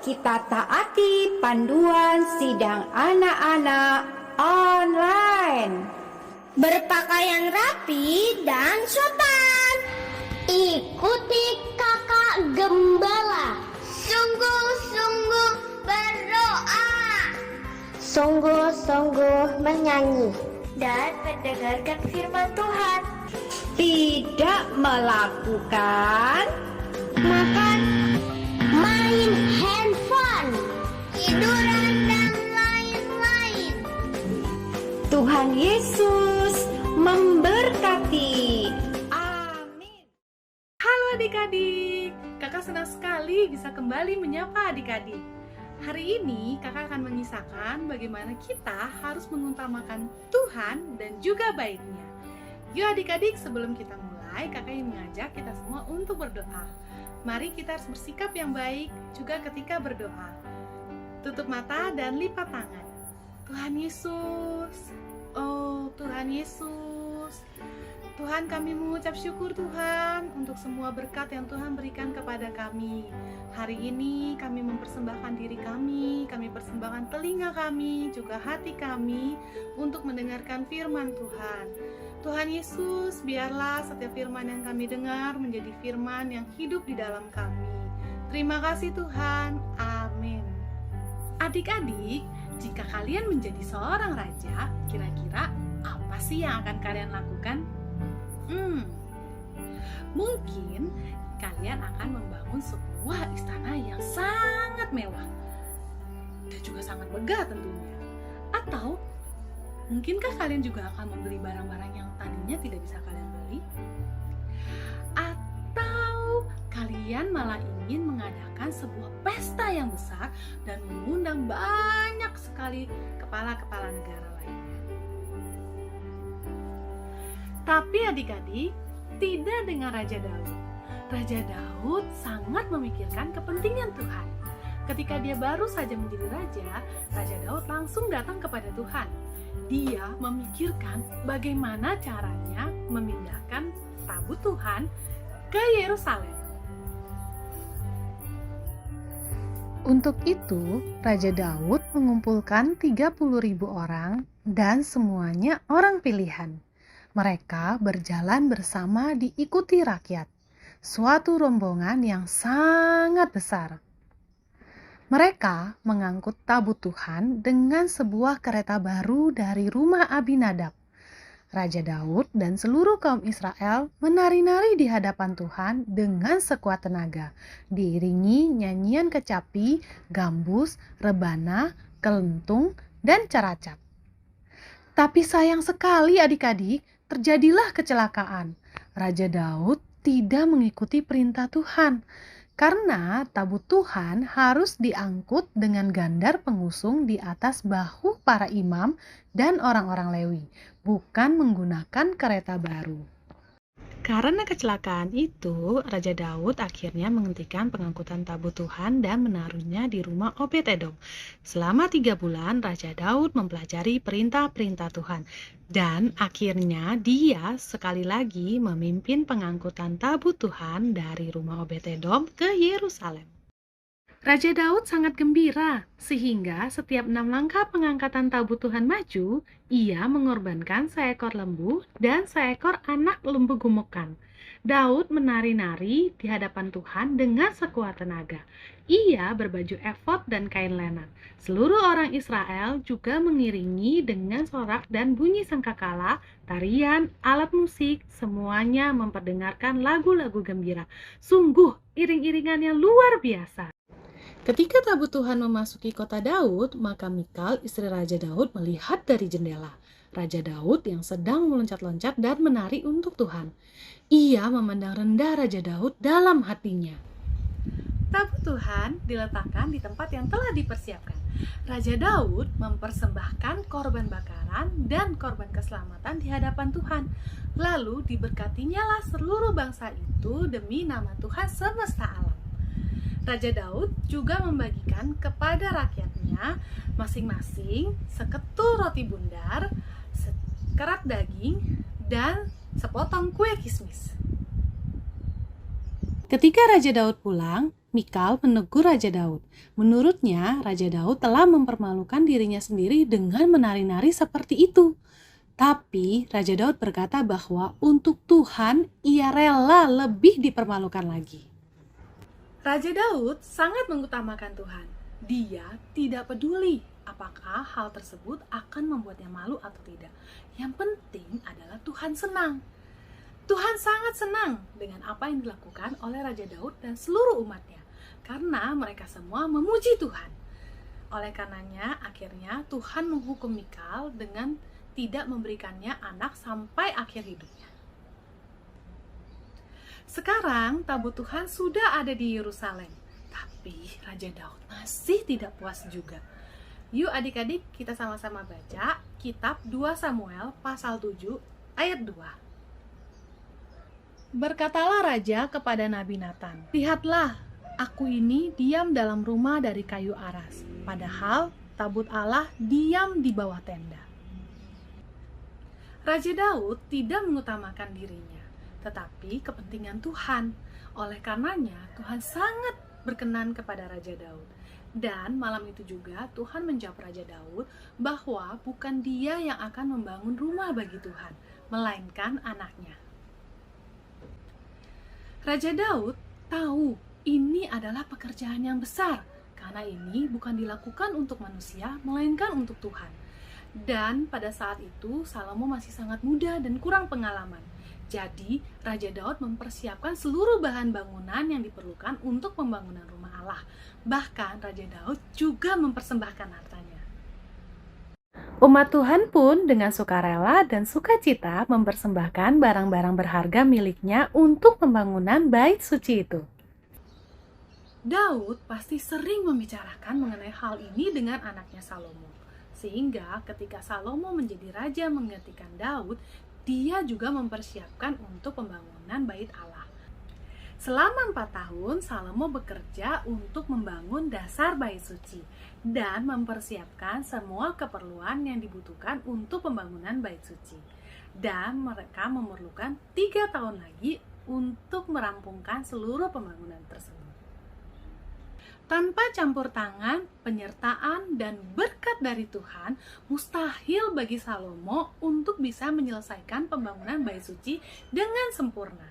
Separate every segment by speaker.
Speaker 1: kita taati panduan sidang anak-anak online.
Speaker 2: Berpakaian rapi dan sopan. Ikuti kakak gembala. Sungguh-sungguh berdoa. Sungguh-sungguh menyanyi. Dan mendengarkan firman Tuhan.
Speaker 1: Tidak melakukan
Speaker 2: Makan, main handphone, tiduran dan lain-lain.
Speaker 1: Tuhan Yesus memberkati. Amin.
Speaker 3: Halo adik-adik, kakak senang sekali bisa kembali menyapa adik-adik. Hari ini kakak akan mengisahkan bagaimana kita harus mengutamakan Tuhan dan juga baiknya. Yuk adik-adik, sebelum kita mulai, kakak ingin mengajak kita semua untuk berdoa. Mari kita harus bersikap yang baik juga ketika berdoa. Tutup mata dan lipat tangan. Tuhan Yesus, oh Tuhan Yesus, Tuhan, kami mengucap syukur Tuhan untuk semua berkat yang Tuhan berikan kepada kami. Hari ini kami mempersembahkan diri kami persembahkan telinga kami, juga hati kami untuk mendengarkan firman Tuhan. Tuhan Yesus, biarlah setiap firman yang kami dengar menjadi firman yang hidup di dalam kami. Terima kasih Tuhan, amin. Adik-adik, jika kalian menjadi seorang raja, kira-kira apa sih yang akan kalian lakukan? Mungkin kalian akan membangun sebuah istana yang sangat mewah dan juga sangat megah tentunya. Atau mungkinkah kalian juga akan membeli barang-barang yang tadinya tidak bisa kalian beli? Atau kalian malah ingin mengadakan sebuah pesta yang besar dan mengundang banyak sekali kepala-kepala negara lainnya? Tapi adik-adik, tidak dengan Raja Daud. Raja Daud sangat memikirkan kepentingan Tuhan. Ketika dia baru saja menjadi raja, Raja Daud langsung datang kepada Tuhan. Dia memikirkan bagaimana caranya memindahkan tabut Tuhan ke Yerusalem. Untuk itu, Raja Daud mengumpulkan 30.000 orang dan semuanya orang pilihan. Mereka berjalan bersama diikuti rakyat, suatu rombongan yang sangat besar. Mereka mengangkut tabut Tuhan dengan sebuah kereta baru dari rumah Abinadab. Raja Daud dan seluruh kaum Israel menari-nari di hadapan Tuhan dengan sekuat tenaga, diiringi nyanyian kecapi, gambus, rebana, kelentung, dan caracap. Tapi sayang sekali adik-adik, terjadilah kecelakaan. Raja Daud tidak mengikuti perintah Tuhan. Karena tabut Tuhan harus diangkut dengan gandar pengusung di atas bahu para imam dan orang-orang Lewi, bukan menggunakan kereta baru. Karena kecelakaan itu, Raja Daud akhirnya menghentikan pengangkutan tabut Tuhan dan menaruhnya di rumah Obed-Edom. Selama 3 bulan, Raja Daud mempelajari perintah-perintah Tuhan. Dan akhirnya dia sekali lagi memimpin pengangkutan tabut Tuhan dari rumah Obed-Edom ke Yerusalem. Raja Daud sangat gembira, sehingga setiap 6 langkah pengangkatan tabut Tuhan maju, ia mengorbankan seekor lembu dan seekor anak lembu gemukan. Daud menari-nari di hadapan Tuhan dengan sekuat tenaga. Ia berbaju efod dan kain lenan. Seluruh orang Israel juga mengiringi dengan sorak dan bunyi sangkakala, tarian, alat musik, semuanya memperdengarkan lagu-lagu gembira. Sungguh iring-iringannya luar biasa. Ketika tabut Tuhan memasuki kota Daud, maka Mikal, istri Raja Daud, melihat dari jendela Raja Daud yang sedang meloncat-loncat dan menari untuk Tuhan. Ia memandang rendah Raja Daud dalam hatinya. Tabut Tuhan diletakkan di tempat yang telah dipersiapkan. Raja Daud mempersembahkan korban bakaran dan korban keselamatan di hadapan Tuhan. Lalu diberkatinyalah seluruh bangsa itu demi nama Tuhan semesta alam. Raja Daud juga membagikan kepada rakyatnya masing-masing seketul roti bundar, sekerat daging, dan sepotong kue kismis. Ketika Raja Daud pulang, Mikal menegur Raja Daud. Menurutnya, Raja Daud telah mempermalukan dirinya sendiri dengan menari-nari seperti itu. Tapi Raja Daud berkata bahwa untuk Tuhan ia rela lebih dipermalukan lagi. Raja Daud sangat mengutamakan Tuhan. Dia tidak peduli apakah hal tersebut akan membuatnya malu atau tidak. Yang penting adalah Tuhan senang. Tuhan sangat senang dengan apa yang dilakukan oleh Raja Daud dan seluruh umatnya, karena mereka semua memuji Tuhan. Oleh karenanya, akhirnya Tuhan menghukum Mikal dengan tidak memberikannya anak sampai akhir hidupnya. Sekarang tabut Tuhan sudah ada di Yerusalem, tapi Raja Daud masih tidak puas juga. Yuk adik-adik, kita sama-sama baca kitab 2 Samuel pasal 7 ayat 2. Berkatalah raja kepada Nabi Natan, "Lihatlah, aku ini diam dalam rumah dari kayu aras, padahal tabut Allah diam di bawah tenda." Raja Daud tidak mengutamakan dirinya, tetapi kepentingan Tuhan. Oleh karenanya, Tuhan sangat berkenan kepada Raja Daud. Dan malam itu juga Tuhan menjawab Raja Daud bahwa bukan dia yang akan membangun rumah bagi Tuhan, melainkan anaknya. Raja Daud tahu ini adalah pekerjaan yang besar, karena ini bukan dilakukan untuk manusia, melainkan untuk Tuhan. Dan pada saat itu Salomo masih sangat muda dan kurang pengalaman. Jadi Raja Daud mempersiapkan seluruh bahan bangunan yang diperlukan untuk pembangunan rumah Allah. Bahkan Raja Daud juga mempersembahkan hartanya. Umat Tuhan pun dengan sukarela dan sukacita mempersembahkan barang-barang berharga miliknya untuk pembangunan bait suci itu. Daud pasti sering membicarakan mengenai hal ini dengan anaknya Salomo. Sehingga ketika Salomo menjadi raja menggantikan Daud, dia juga mempersiapkan untuk pembangunan bait Allah. Selama 4 tahun, Salomo bekerja untuk membangun dasar bait suci dan mempersiapkan semua keperluan yang dibutuhkan untuk pembangunan bait suci. Dan mereka memerlukan 3 tahun lagi untuk merampungkan seluruh pembangunan tersebut. Tanpa campur tangan, penyertaan, dan berkat dari Tuhan, mustahil bagi Salomo untuk bisa menyelesaikan pembangunan bait suci dengan sempurna.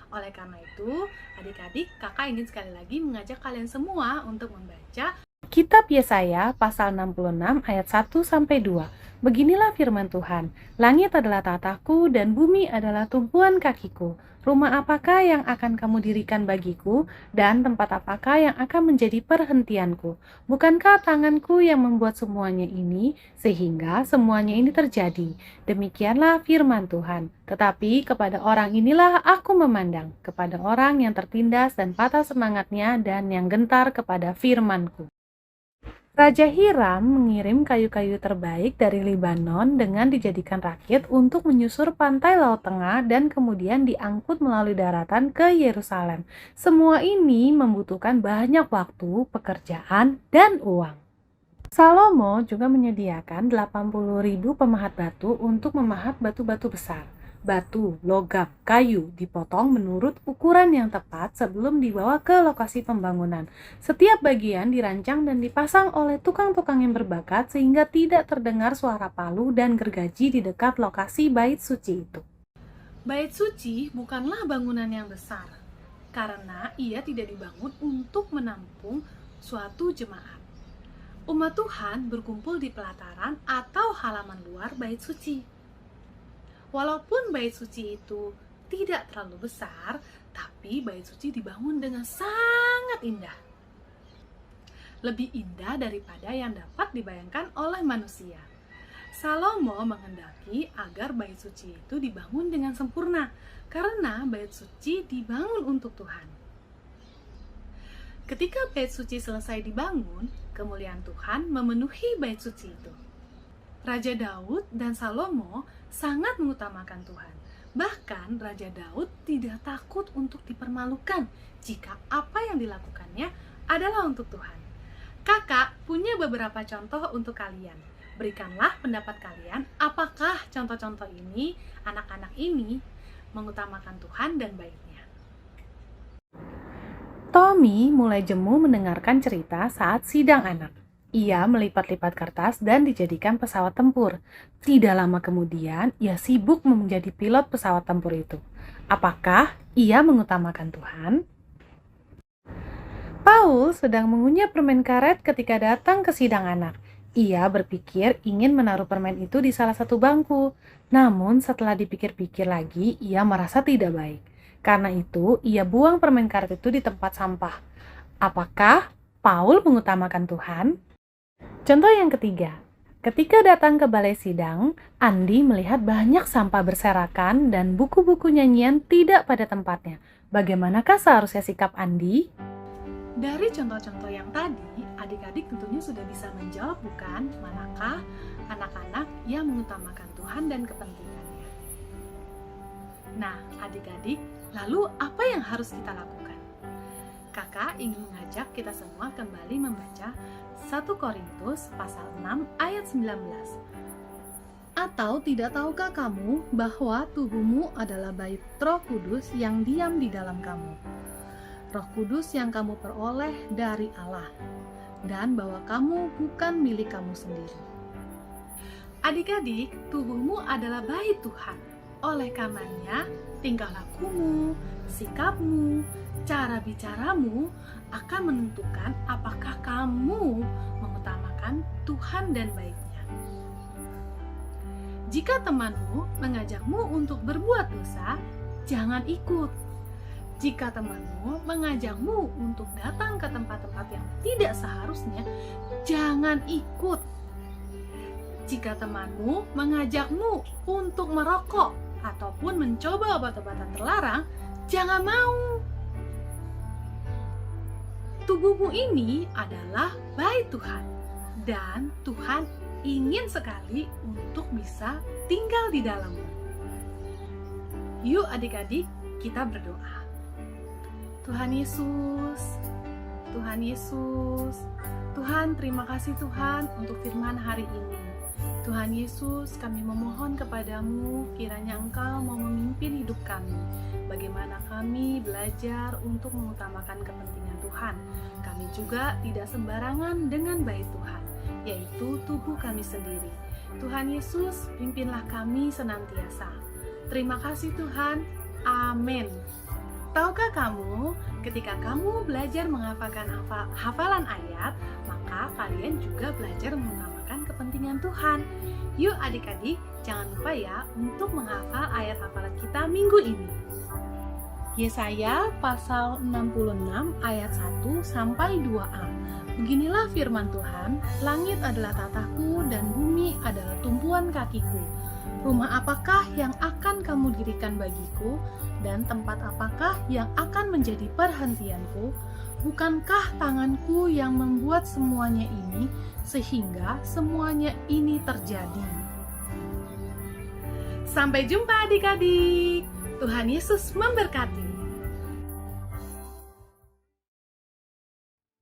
Speaker 3: Oleh karena itu, adik-adik, kakak ingin sekali lagi mengajak kalian semua untuk membaca Kitab Yesaya pasal 66 ayat 1-2. Beginilah firman Tuhan, "Langit adalah tataku dan bumi adalah tumpuan kakiku. Rumah apakah yang akan kamu dirikan bagiku, dan tempat apakah yang akan menjadi perhentianku? Bukankah tanganku yang membuat semuanya ini, sehingga semuanya ini terjadi? Demikianlah firman Tuhan. Tetapi kepada orang inilah aku memandang, kepada orang yang tertindas dan patah semangatnya, dan yang gentar kepada firmanku." Raja Hiram mengirim kayu-kayu terbaik dari Libanon dengan dijadikan rakit untuk menyusur pantai Laut Tengah dan kemudian diangkut melalui daratan ke Yerusalem. Semua ini membutuhkan banyak waktu, pekerjaan, dan uang. Salomo juga menyediakan 80.000 pemahat batu untuk memahat batu-batu besar. Batu, logam, kayu dipotong menurut ukuran yang tepat sebelum dibawa ke lokasi pembangunan. Setiap bagian dirancang dan dipasang oleh tukang-tukang yang berbakat sehingga tidak terdengar suara palu dan gergaji di dekat lokasi bait suci itu. Bait suci bukanlah bangunan yang besar, karena ia tidak dibangun untuk menampung suatu jemaat. Umat Tuhan berkumpul di pelataran atau halaman luar bait suci. Walaupun bait suci itu tidak terlalu besar, tapi bait suci dibangun dengan sangat indah. Lebih indah daripada yang dapat dibayangkan oleh manusia. Salomo menghendaki agar bait suci itu dibangun dengan sempurna, karena bait suci dibangun untuk Tuhan. Ketika bait suci selesai dibangun, kemuliaan Tuhan memenuhi bait suci itu. Raja Daud dan Salomo sangat mengutamakan Tuhan. Bahkan Raja Daud tidak takut untuk dipermalukan jika apa yang dilakukannya adalah untuk Tuhan. Kakak punya beberapa contoh untuk kalian. Berikanlah pendapat kalian, apakah contoh-contoh ini, anak-anak ini, mengutamakan Tuhan dan baiknya. Tom Tommy mulai jemu mendengarkan cerita saat sidang anak. Ia melipat-lipat kertas dan dijadikan pesawat tempur. Tidak lama kemudian, ia sibuk menjadi pilot pesawat tempur itu. Apakah ia mengutamakan Tuhan? Paul sedang mengunyah permen karet ketika datang ke sidang anak. Ia berpikir ingin menaruh permen itu di salah satu bangku. Namun setelah dipikir-pikir lagi, ia merasa tidak baik. Karena itu, ia buang permen karet itu di tempat sampah. Apakah Paul mengutamakan Tuhan? Contoh yang ketiga, ketika datang ke balai sidang, Andi melihat banyak sampah berserakan dan buku-buku nyanyian tidak pada tempatnya. Bagaimanakah seharusnya sikap Andi? Dari contoh-contoh yang tadi, adik-adik tentunya sudah bisa menjawab bukan manakah anak-anak yang mengutamakan Tuhan dan kepentingannya. Nah, adik-adik, lalu apa yang harus kita lakukan? Kakak ingin mengajak kita semua kembali membaca 1 Korintus pasal 6 ayat 19. Atau tidak tahukah kamu bahwa tubuhmu adalah bait Roh Kudus yang diam di dalam kamu? Roh Kudus yang kamu peroleh dari Allah, dan bahwa kamu bukan milik kamu sendiri. Adik-adik, tubuhmu adalah bait Tuhan. Oleh karenanya, tingkah lakumu, sikapmu, cara bicaramu akan menentukan apakah kamu mengutamakan Tuhan dan baiknya. Jika temanmu mengajakmu untuk berbuat dosa, jangan ikut. Jika temanmu mengajakmu untuk datang ke tempat-tempat yang tidak seharusnya, jangan ikut. Jika temanmu mengajakmu untuk merokok ataupun mencoba obat-obatan terlarang, jangan mau. Tubuhmu ini adalah bait Tuhan, dan Tuhan ingin sekali untuk bisa tinggal di dalammu. Yuk adik-adik, kita berdoa. Tuhan Yesus, Tuhan Yesus, Tuhan terima kasih Tuhan untuk firman hari ini. Tuhan Yesus, kami memohon kepadamu kiranya Engkau mau memimpin hidup kami. Bagaimana kami belajar untuk mengutamakan kepentingan Tuhan. Kami juga tidak sembarangan dengan bait Tuhan, yaitu tubuh kami sendiri. Tuhan Yesus, pimpinlah kami senantiasa. Terima kasih Tuhan. Amin. Tahukah kamu, ketika kamu belajar menghafalkan hafalan ayat, maka kalian juga belajar mengutamakan kepentingan Tuhan. Yuk adik-adik, jangan lupa ya untuk menghafal ayat hafalan kita minggu ini. Yesaya pasal 66 ayat 1 sampai 2a. Beginilah firman Tuhan, langit adalah tatahku dan bumi adalah tumpuan kakiku. Rumah apakah yang akan kamu dirikan bagiku, dan tempat apakah yang akan menjadi perhentianku? Bukankah tanganku yang membuat semuanya ini, sehingga semuanya ini terjadi? Sampai jumpa adik-adik. Tuhan Yesus memberkati.